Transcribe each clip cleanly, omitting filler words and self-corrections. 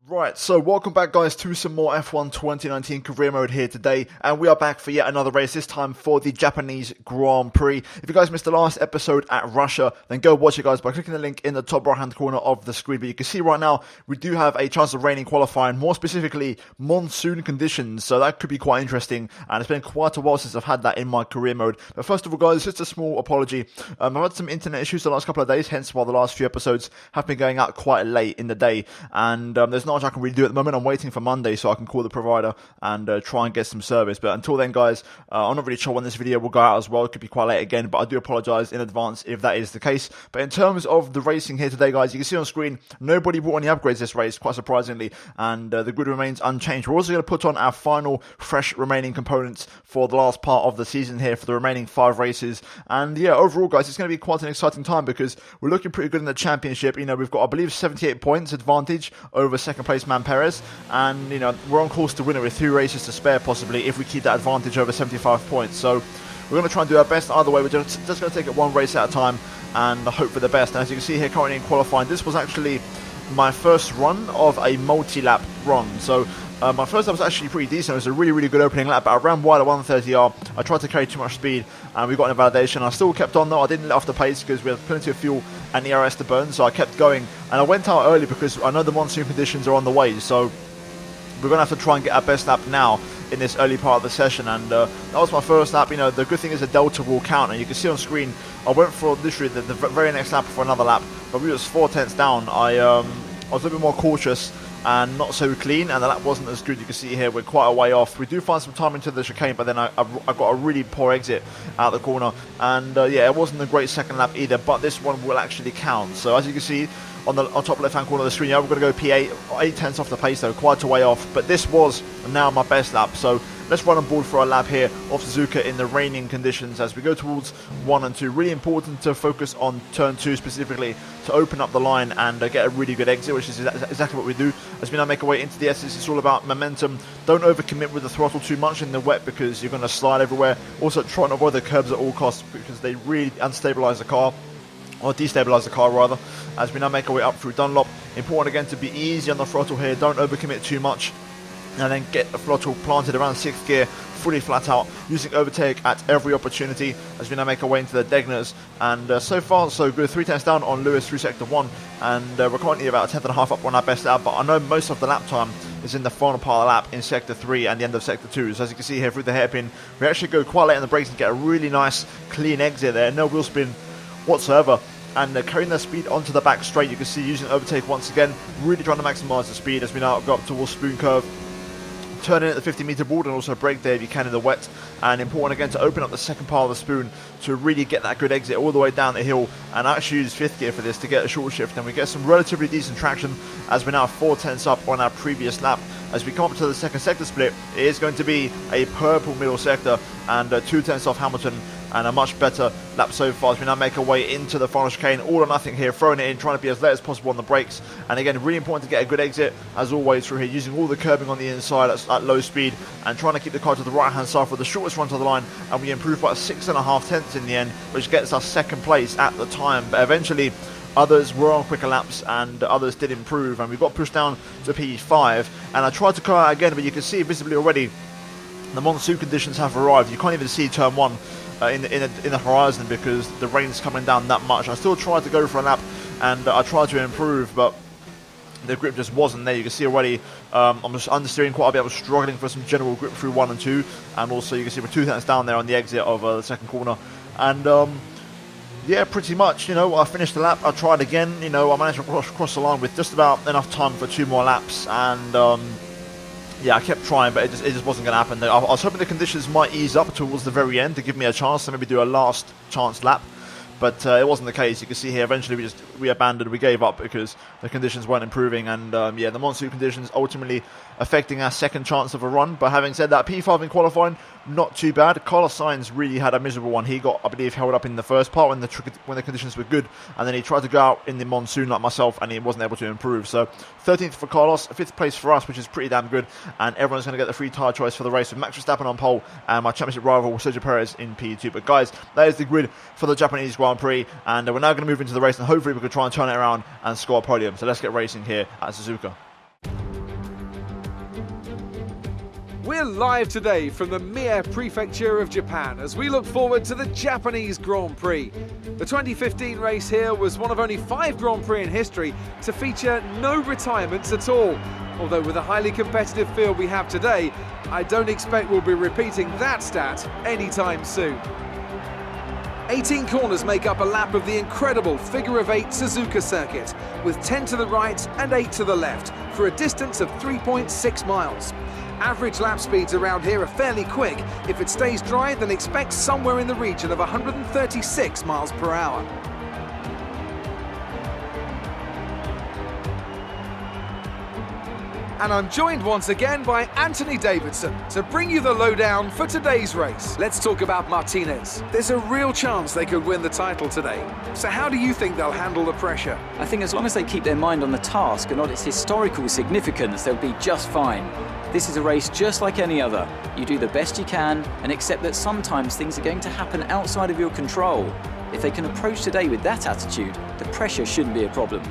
Right, so welcome back guys to some more F1 2019 career mode here today, and we are back for yet another race, this time for the Japanese Grand Prix. If you guys missed the last episode at Russia, then go watch it guys by clicking the link in the top right hand corner of the screen. But you can see right now, we do have a chance of raining qualifying, more specifically monsoon conditions, so that could be quite interesting, and it's been quite a while since I've had that in my career mode. But first of all guys, just a small apology, I've had some internet issues the last couple of days, hence why the last few episodes have been going out quite late in the day, and there's not much I can really do at the moment. I'm waiting for Monday so I can call the provider and try and get some service. But until then, guys, I'm not really sure when this video will go out as well. It could be quite late again, but I do apologise in advance if that is the case. But in terms of the racing here today, guys, you can see on screen, nobody bought any upgrades this race, quite surprisingly, and the grid remains unchanged. We're also going to put on our final fresh remaining components for the last part of the season here for the remaining 5 races. And yeah, overall, guys, it's going to be quite an exciting time because we're looking pretty good in the championship. You know, we've got, I believe, 78 points advantage over second place man Perez, and you know, we're on course to win it with 3 races to spare possibly if we keep that advantage over 75 points. So we're going to try and do our best either way. We're just going to take it one race at a time and hope for the best. And as you can see here currently in qualifying, this was actually my first run of a multi-lap run. So my first lap was actually pretty decent. It was a really good opening lap, but I ran wide at 130R. I tried to carry too much speed and we got an invalidation. I still kept on though. I didn't let off the pace because we had plenty of fuel and ERS to burn, so I kept going. And I went out early because I know the monsoon conditions are on the way, so we're going to have to try and get our best lap now in this early part of the session. And that was my first lap. You know, the good thing is the delta will count, and you can see on screen I went for literally the very next lap for another lap, but we was 4 tenths down. I was a little bit more cautious and not so clean, and the lap wasn't as good. You can see here we're quite a way off. We do find some time into the chicane, but then I got a really poor exit out of the corner, and yeah, it wasn't a great second lap either, but this one will actually count. So as you can see on top left hand corner of the screen, yeah, we're going to go P8, 8 tenths off the pace though, quite a way off, but this was now my best lap. So let's run on board for a lap here off Suzuka in the raining conditions as we go towards 1 and 2. Really important to focus on turn 2 specifically to open up the line and get a really good exit, which is exactly what we do. As we now make our way into the S's, it's all about momentum. Don't overcommit with the throttle too much in the wet because you're going to slide everywhere. Also try and avoid the curbs at all costs because they really unstabilize the car, or destabilize the car rather, as we now make our way up through Dunlop. Important again to be easy on the throttle here, don't overcommit too much, and then get the throttle planted around 6th gear, fully flat out, using overtake at every opportunity as we now make our way into the Degners. And so far so good, 3 tenths down on Lewis through sector 1, and we're currently about a 10.5 up on our best lap, but I know most of the lap time is in the final part of the lap in sector 3 and the end of sector 2. So as you can see here through the hairpin, we actually go quite late on the brakes and get a really nice clean exit there, no wheel spin whatsoever, and carrying their speed onto the back straight. You can see using overtake once again, really trying to maximise the speed as we now go up towards Spoon Curve, turn in at the 50 metre board and also brake there if you can in the wet. And important again to open up the second part of the spoon to really get that good exit all the way down the hill, and actually use 5th gear for this to get a short shift, and we get some relatively decent traction as we're now 4 tenths up on our previous lap. As we come up to the second sector split, it is going to be a purple middle sector and 2 tenths off Hamilton, and a much better lap so far as we now make our way into the final chicane. All or nothing here, throwing it in, trying to be as late as possible on the brakes, and again really important to get a good exit as always through here, using all the curbing on the inside at low speed and trying to keep the car to the right hand side for the shortest run to the line. And we improve by 6.5 tenths in the end, which gets us second place at the time, but eventually others were on quicker laps and others did improve, and we got pushed down to P5. And I tried to car out again, but you can see visibly already the monsoon conditions have arrived. You can't even see turn 1 in the horizon because the rain's coming down that much. I still tried to go for a lap and I tried to improve, but the grip just wasn't there. You can see already I'm just understeering quite a bit. I was struggling for some general grip through 1 and 2, and also you can see we're 2 tenths down there on the exit of the second corner. And yeah, pretty much, you know, I finished the lap, I tried again, you know, I managed to cross the line with just about enough time for 2 more laps, and yeah, I kept trying, but it just wasn't going to happen. I was hoping the conditions might ease up towards the very end to give me a chance to maybe do a last chance lap, but it wasn't the case. You can see here eventually we abandoned, we gave up because the conditions weren't improving, and yeah, the monsoon conditions ultimately affecting our second chance of a run. But having said that, P5 in qualifying, not too bad. Carlos Sainz really had a miserable one. He got, I believe, held up in the first part when the conditions were good, and then he tried to go out in the monsoon like myself, and he wasn't able to improve. So 13th for Carlos, 5th place for us, which is pretty damn good, and everyone's going to get the free tyre choice for the race with Max Verstappen on pole and my championship rival Sergio Perez in P2. But guys, that is the grid for the Japanese Grand Prix, and we're now going to move into the race, and hopefully we can try and turn it around and score a podium. So let's get racing here at Suzuka. We're live today from the Mie Prefecture of Japan as we look forward to the Japanese Grand Prix. The 2015 race here was one of only 5 Grand Prix in history to feature no retirements at all. Although with the highly competitive field we have today, I don't expect we'll be repeating that stat anytime soon. 18 corners make up a lap of the incredible figure-of-8 Suzuka circuit, with 10 to the right and 8 to the left, for a distance of 3.6 miles. Average lap speeds around here are fairly quick. If it stays dry, then expect somewhere in the region of 136 miles per hour. And I'm joined once again by Anthony Davidson to bring you the lowdown for today's race. Let's talk about Martinez. There's a real chance they could win the title today. So how do you think they'll handle the pressure? I think as long as they keep their mind on the task and on its historical significance, they'll be just fine. This is a race just like any other. You do the best you can and accept that sometimes things are going to happen outside of your control. If they can approach today with that attitude, the pressure shouldn't be a problem.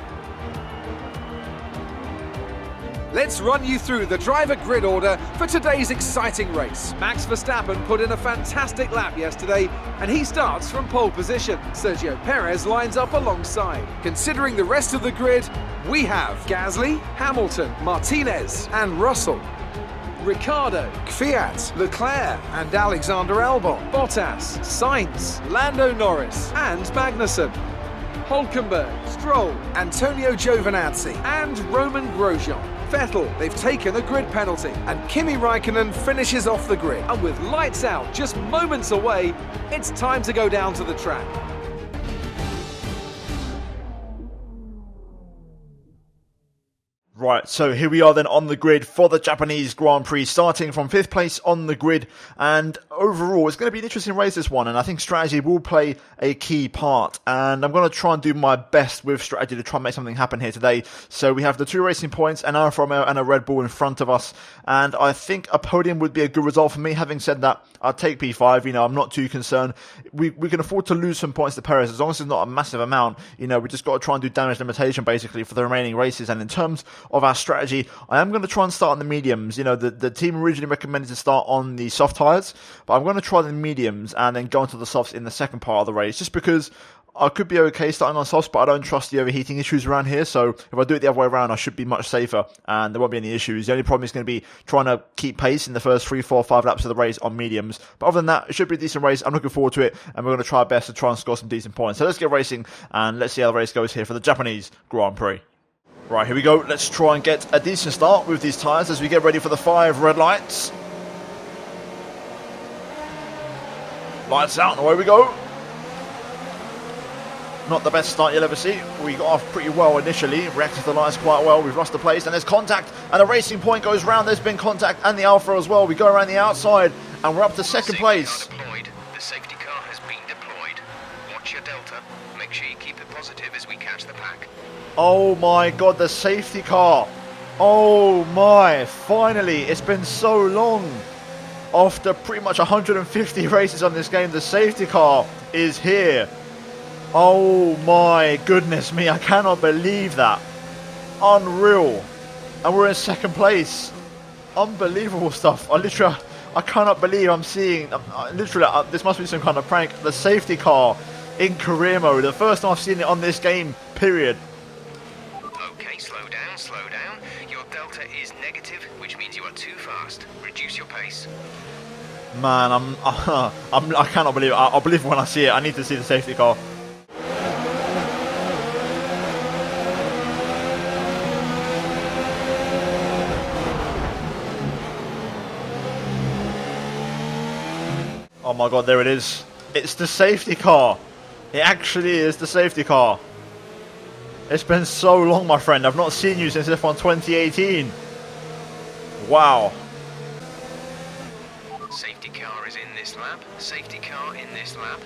Let's run you through the driver grid order for today's exciting race. Max Verstappen put in a fantastic lap yesterday, and he starts from pole position. Sergio Perez lines up alongside. Considering the rest of the grid, we have Gasly, Hamilton, Martinez, and Russell. Ricciardo, Kvyat, Leclerc, and Alexander Albon. Bottas, Sainz, Lando Norris, and Magnussen. Hulkenberg, Stroll, Antonio Giovinazzi, and Roman Grosjean. Vettel, they've taken a grid penalty, and Kimi Raikkonen finishes off the grid. And with lights out just moments away, it's time to go down to the track. Right, so here we are then on the grid for the Japanese Grand Prix, starting from 5th place on the grid, and overall it's going to be an interesting race, this one, and I think strategy will play a key part, and I'm going to try and do my best with strategy to try and make something happen here today. So we have the 2 Racing Points, an Alfa Romeo and a Red Bull in front of us, and I think a podium would be a good result for me. Having said that, I'll take P5, I'm not too concerned. We can afford to lose some points to Perez, as long as it's not a massive amount. We just got to try and do damage limitation basically for the remaining races, and in terms of our strategy, I am going to try and start on the mediums. The team originally recommended to start on the soft tyres, but I'm going to try the mediums and then go into the softs in the second part of the race, just because I could be okay starting on softs, but I don't trust the overheating issues around here. So if I do it the other way around, I should be much safer and there won't be any issues. The only problem is going to be trying to keep pace in the first 3, 4, 5 laps of the race on mediums. But other than that, it should be a decent race. I'm looking forward to it, and we're going to try our best to try and score some decent points. So let's get racing and let's see how the race goes here for the Japanese Grand Prix. Right, here we go. Let's try and get a decent start with these tyres as we get ready for the 5 red lights. Lights out, and away we go. Not the best start you'll ever see. We got off pretty well initially, reacted to the lights quite well. We've lost the place, and there's contact, and a Racing Point goes round. There's been contact, and the Alpha as well. We go around the outside, and we're up to second place. The safety car has been deployed. Watch your delta. Make sure you keep it positive as we catch the pack. Oh my god, the safety car. Oh my, finally. It's been so long. After pretty much 150 races on this game, the safety car is here. Oh my goodness me, I cannot believe that. Unreal. And we're in second place. Unbelievable stuff. I cannot believe I'm seeing, this must be some kind of prank, the safety car in career mode. The first time I've seen it on this game, period. Okay, slow down, slow down. Your delta is negative, which means you are too fast. Reduce your pace. Man, I cannot believe it. I'll believe it when I see it. I need to see the safety car. Oh my god, there it is. It's the safety car. It actually is the safety car. It's been so long, my friend. I've not seen you since F1 2018. Wow. Safety car is in this lap. Safety car in this lap.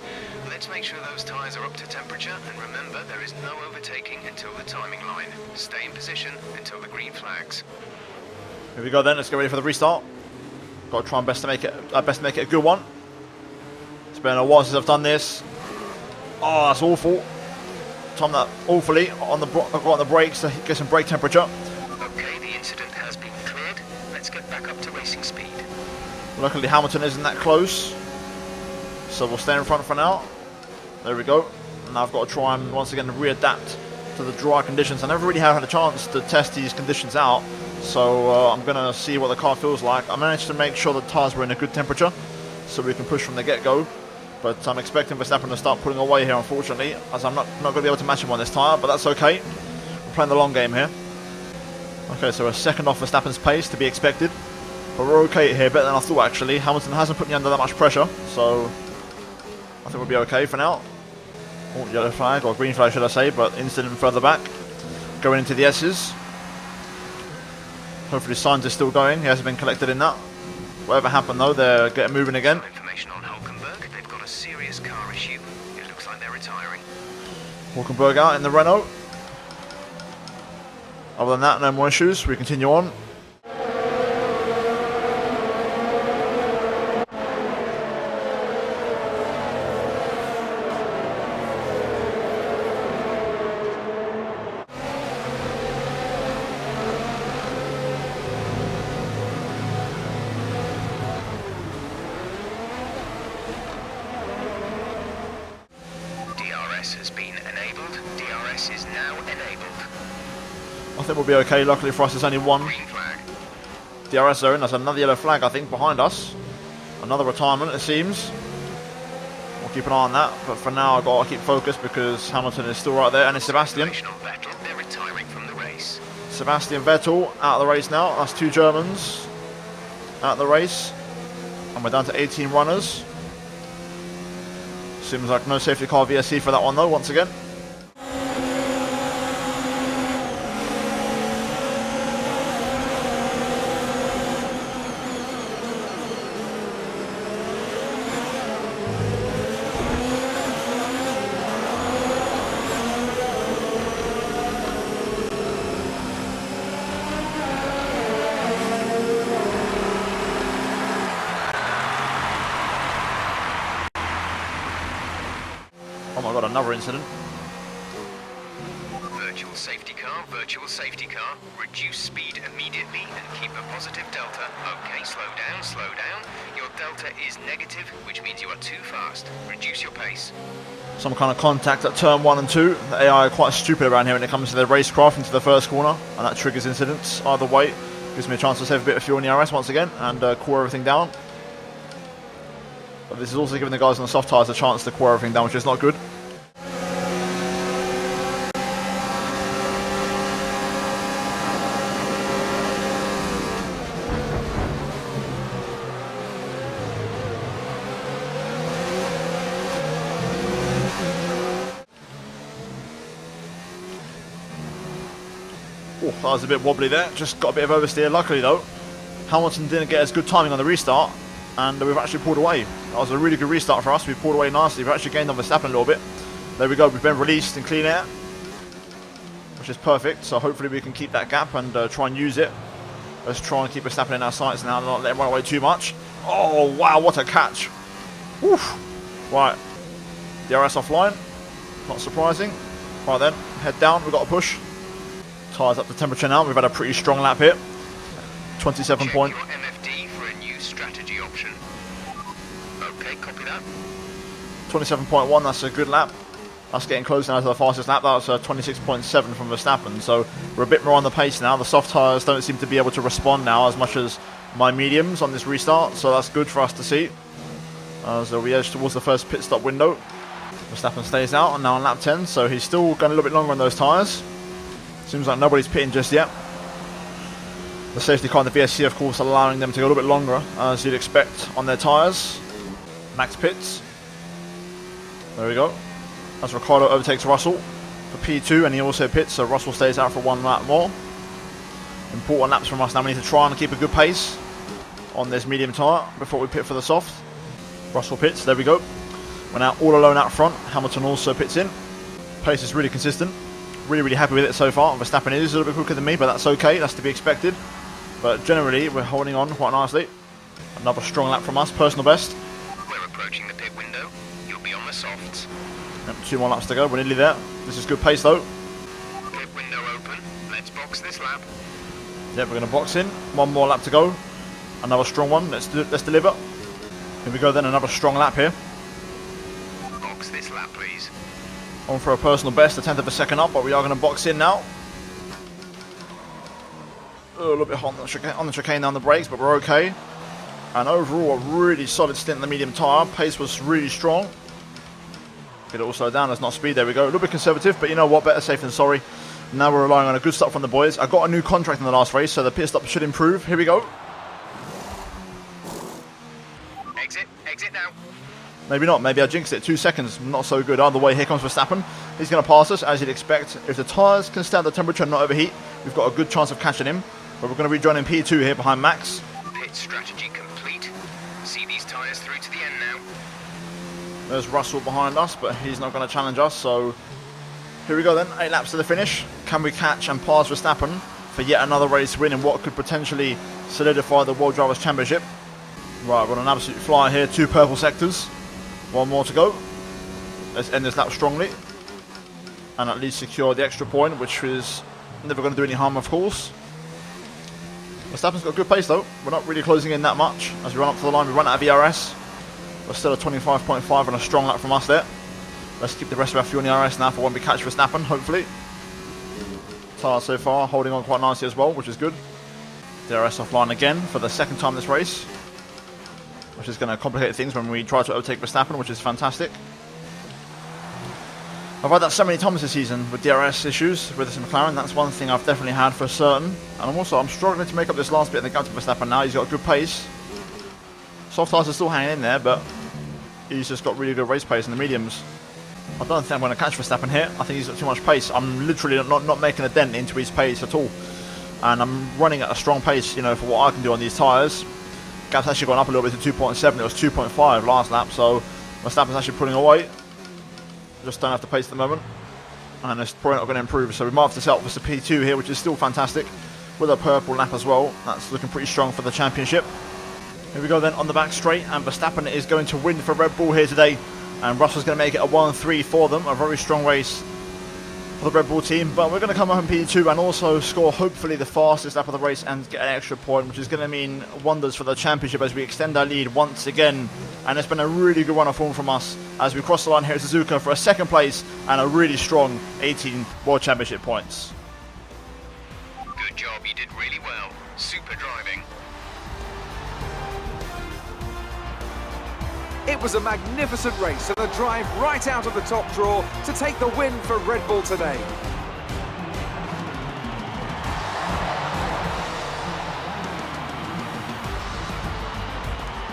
Let's make sure those tyres are up to temperature, and remember there is no overtaking until the timing line. Stay in position until the green flags. Here we go then. Let's get ready for the restart. Got to try and best to make it a good one. It's been a while since I've done this. Oh, that's awful. Timed that awfully on the brakes to get some brake temperature. Okay, the incident has been cleared. Let's let's get back up to racing speed. Luckily Hamilton isn't that close, so we'll stay in front for now. There we go. Now I've got to try and once again readapt to the dry conditions. I never really have had a chance to test these conditions out, so I'm going to see what the car feels like. I managed to make sure the tyres were in a good temperature, so we can push from the get-go. But I'm expecting Verstappen to start pulling away here, unfortunately, as I'm not going to be able to match him on this tyre, but that's okay. We're playing the long game here. Okay, so a second off Verstappen's pace, to be expected. But we're okay here, better than I thought actually. Hamilton hasn't put me under that much pressure, so I think we'll be okay for now. Oh, yellow flag, or green flag should I say, but incident further back. Going into the S's. Hopefully Sainz is still going, he hasn't been collected in that. Whatever happened though, they're getting moving again. Information on Hulkenberg, they've got a serious car issue. It looks like they're retiring. Hulkenberg out in the Renault. Other than that, no more issues, we continue on. DRS has been enabled. DRS is now enabled. I think we'll be okay. Luckily for us, there's only one Green flag. DRS zone. That's another yellow flag, I think, behind us. Another retirement, it seems. We'll keep an eye on that. But for now, I've got to keep focused because Hamilton is still right there. And it's Sebastian. Information on Vettel, they're retiring from the race. Sebastian Vettel out of the race now. That's 2 Germans out of the race. And we're down to 18 runners. Seems like no safety car VSC for that one, though, once again. Oh my god, another incident. Virtual safety car, virtual safety car. Reduce speed immediately and keep a positive delta. Okay, slow down, slow down. Your delta is negative, which means you are too fast. Reduce your pace. Some kind of contact at turn 1 and 2. The AI are quite stupid around here when it comes to their racecraft into the first corner, and that triggers incidents. Either way, gives me a chance to save a bit of fuel in the RS once again and cool everything down. But this is also giving the guys on the soft tyres a chance to cool everything down, which is not good. Oh, that was a bit wobbly there, just got a bit of oversteer. Luckily though, Hamilton didn't get as good timing on the restart, and we've actually pulled away. That was a really good restart for us, we pulled away nicely, we've actually gained on Verstappen a little bit. There we go, we've been released in clean air, which is perfect, so hopefully we can keep that gap and try and use it. Let's try and keep Verstappen in our sights now and not let him run away too much. Oh wow, what a catch. Woof. Right, DRS offline, not surprising. Right then, head down, we've got to push. Tyres up to temperature now. We've had a pretty strong lap here. 27 Check point. your MFD for a new strategy option. Okay, copy that. 27.1. That's a good lap. That's getting close now to the fastest lap. That was 26.7 from Verstappen. So we're a bit more on the pace now. The soft tyres don't seem to be able to respond now as much as my mediums on this restart. So that's good for us to see. So we edge towards the first pit stop window. Verstappen stays out and now on lap 10. So he's still going a little bit longer on those tyres. Seems like nobody's pitting just yet. The safety car and the VSC, of course, allowing them to go a little bit longer, as you'd expect on their tyres. Max pits. There we go. As Ricciardo overtakes Russell for P2, and he also pits, so Russell stays out for 1 lap more. Important laps from us now. We need to try and keep a good pace on this medium tyre before we pit for the soft. Russell pits, there we go. We're now all alone out front. Hamilton also pits in. Pace is really consistent. Really happy with it so far. Verstappen is a little bit quicker than me, but that's okay, that's to be expected. But generally, we're holding on quite nicely. Another strong lap from us, personal best. We're approaching the pit window. You'll be on the softs. Yep, 2 more laps to go, we're nearly there. This is good pace though. Pit window open. Let's box this lap. Yep, we're going to box in. One more lap to go. Another strong one. Let's deliver. Here we go then, another strong lap here. Box this lap, please. On for a personal best, a tenth of a second up, but we are going to box in now. A little bit hot on the chicane on the brakes, but we're okay. And overall, a really solid stint in the medium tyre. Pace was really strong. Get it all slowed down, there's not speed, there we go. A little bit conservative, but you know what, better safe than sorry. Now we're relying on a good start from the boys. I got a new contract in the last race, so the pit stop should improve. Here we go. Exit now. Maybe not, maybe I jinxed it. 2 seconds, not so good. Either way, here comes Verstappen. He's going to pass us, as you'd expect. If the tyres can stand the temperature and not overheat, we've got a good chance of catching him. But we're going to rejoin in P2 here behind Max. Pit strategy complete. See these tyres through to the end now. There's Russell behind us, but he's not going to challenge us, so here we go then. 8 laps to the finish. Can we catch and pass Verstappen for yet another race win in what could potentially solidify the World Drivers' Championship? Right, we're on an absolute flyer here. 2 purple sectors. 1 more to go. Let's end this lap strongly and at least secure the extra point, which is never going to do any harm, of course. Verstappen's got good pace though. We're not really closing in that much. As we run up to the line, we run out of ERS. But still a 25.5 and a strong lap from us there. Let's keep the rest of our fuel in the RS now for when we catch Verstappen, hopefully. Tyre so far holding on quite nicely as well, which is good. DRS offline again for the second time this race, which is going to complicate things when we try to overtake Verstappen, which is fantastic. I've had that so many times this season with DRS issues with this McLaren. That's one thing I've definitely had for certain. And I'm struggling to make up this last bit in the gap to Verstappen now. He's got a good pace. Soft tyres are still hanging in there, but he's just got really good race pace in the mediums. I don't think I'm going to catch Verstappen here. I think he's got too much pace. I'm literally not making a dent into his pace at all. And I'm running at a strong pace, you know, for what I can do on these tyres. Gap's actually gone up a little bit to 2.7. It was 2.5 last lap, so Verstappen's actually pulling away. Just don't have the pace at the moment. And it's probably not going to improve, so we might have to settle for the P2 here, which is still fantastic. With a purple lap as well. That's looking pretty strong for the championship. Here we go then on the back straight, and Verstappen is going to win for Red Bull here today. And Russell's going to make it a 1-3 for them. A very strong race for the Red Bull team. But we're going to come up in P2 and also score hopefully the fastest lap of the race and get an extra point, which is going to mean wonders for the championship as we extend our lead once again. And it's been a really good run of form from us as we cross the line here at Suzuka for a second place and a really strong 18 World Championship points. Good job, you did really well. Super driving. It was a magnificent race and a drive right out of the top draw to take the win for Red Bull today.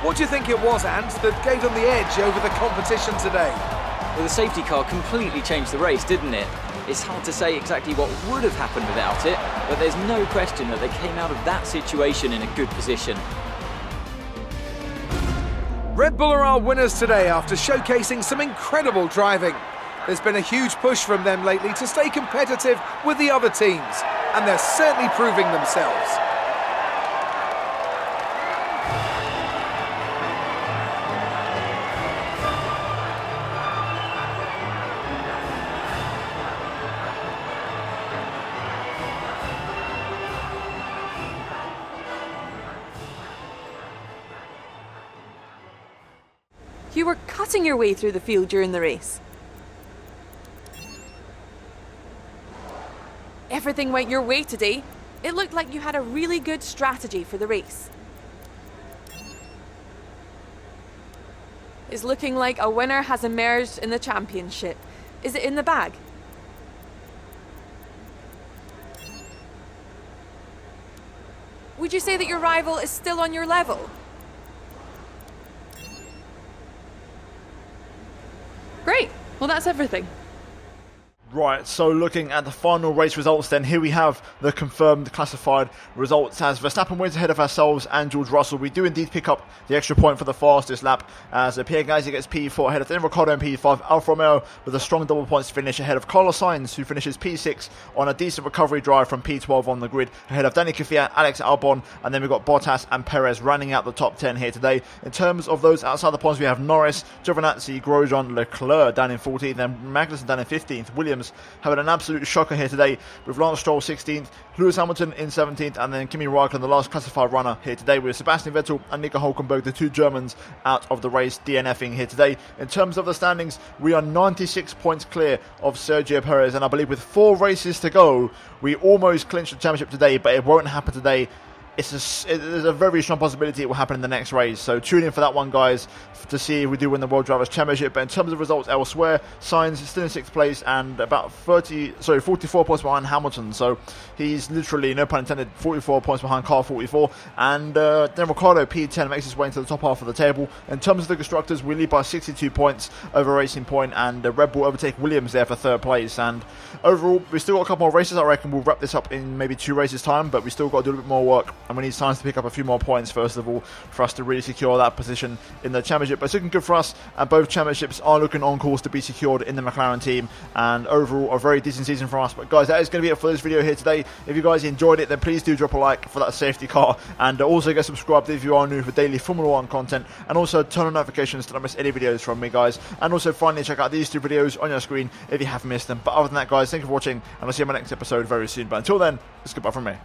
What do you think it was, Ant, that gave them the edge over the competition today? Well, the safety car completely changed the race, didn't it? It's hard to say exactly what would have happened without it, but there's no question that they came out of that situation in a good position. Red Bull are our winners today after showcasing some incredible driving. There's been a huge push from them lately to stay competitive with the other teams, and they're certainly proving themselves. You were cutting your way through the field during the race. Everything went your way today. It looked like you had a really good strategy for the race. It's looking like a winner has emerged in the championship. Is it in the bag? Would you say that your rival is still on your level? Great. Well, that's everything. Right, so looking at the final race results then, here we have the confirmed classified results as Verstappen wins ahead of ourselves and George Russell. We do indeed pick up the extra point for the fastest lap as Pierre Gasly gets P4 ahead of Daniel Ricciardo in P5. Alfa Romeo with a strong double points finish ahead of Carlos Sainz, who finishes P6 on a decent recovery drive from P12 on the grid, ahead of Danny Kvyat, Alex Albon, and then we've got Bottas and Perez running out the top 10 here today. In terms of those outside the points, we have Norris, Giovinazzi, Grosjean, Leclerc down in 14th, then Magnussen down in 15th, Williams Williams having an absolute shocker here today with Lance Stroll 16th, Lewis Hamilton in 17th, and then Kimi Räikkönen, the last classified runner here today, with Sebastian Vettel and Nico Hülkenberg, the two Germans, out of the race, DNFing here today. In terms of the standings, we are 96 points clear of Sergio Perez, and I believe with 4 races to go, we almost clinched the championship today, but it won't happen today. There's a very strong possibility it will happen in the next race. So tune in for that one, guys, to see if we do win the World Drivers' Championship. But in terms of results elsewhere, Sainz is still in 6th place and about 44 points behind Hamilton. So he's literally, no pun intended, 44 points behind car 44. And then Ricciardo, P10, makes his way into the top half of the table. In terms of the constructors, we lead by 62 points over Racing Point, and Red Bull overtake Williams there for 3rd place. And overall, we've still got a couple more races. I reckon we'll wrap this up in maybe 2 races' time, but we still got to do a little bit more work. And we need Sainz to pick up a few more points, first of all, for us to really secure that position in the championship. But it's looking good for us, and both championships are looking on course to be secured in the McLaren team. And overall, a very decent season for us. But guys, that is going to be it for this video here today. If you guys enjoyed it, then please do drop a like for that safety car. And also get subscribed if you are new for daily Formula 1 content. And also turn on notifications to not miss any videos from me, guys. And also finally, check out these 2 videos on your screen if you have missed them. But other than that, guys, thank you for watching, and I'll see you in my next episode very soon. But until then, it's goodbye from me.